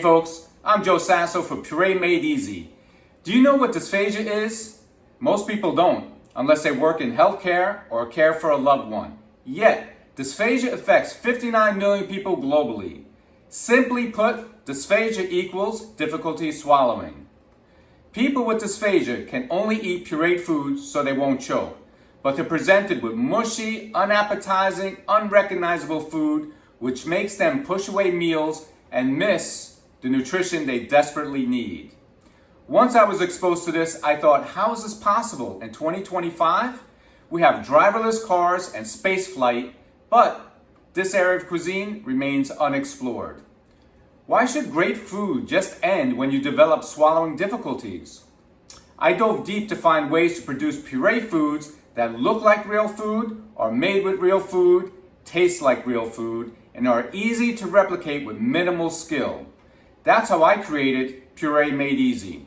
folks, I'm Joe Sasso for Puree Made Easy. Do you know what dysphagia is? Most people don't, unless they work in healthcare or care for a loved one. Yet, dysphagia affects 59 million people globally. Simply put, dysphagia equals difficulty swallowing. People with dysphagia can only eat pureed foods so they won't choke, but they're presented with mushy, unappetizing, unrecognizable food which makes them push away meals and miss the nutrition they desperately need. Once I was exposed to this, I thought, how is this possible in 2025? We have driverless cars and space flight, but this area of cuisine remains unexplored. Why should great food just end when you develop swallowing difficulties? I dove deep to find ways to produce puree foods that look like real food, are made with real food, taste like real food, and are easy to replicate with minimal skill. That's how I created Puree Made Easy.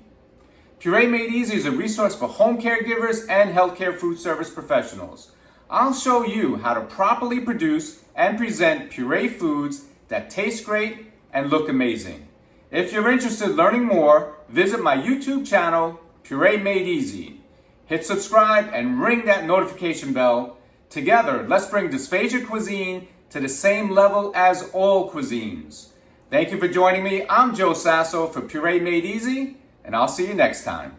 Puree Made Easy is a resource for home caregivers and healthcare food service professionals. I'll show you how to properly produce and present puree foods that taste great and look amazing. If you're interested in learning more, visit my YouTube channel, Puree Made Easy. Hit subscribe and ring that notification bell. Together, let's bring dysphagia cuisine to the same level as all cuisines. Thank you for joining me. I'm Joe Sasso for Puree Made Easy, and I'll see you next time.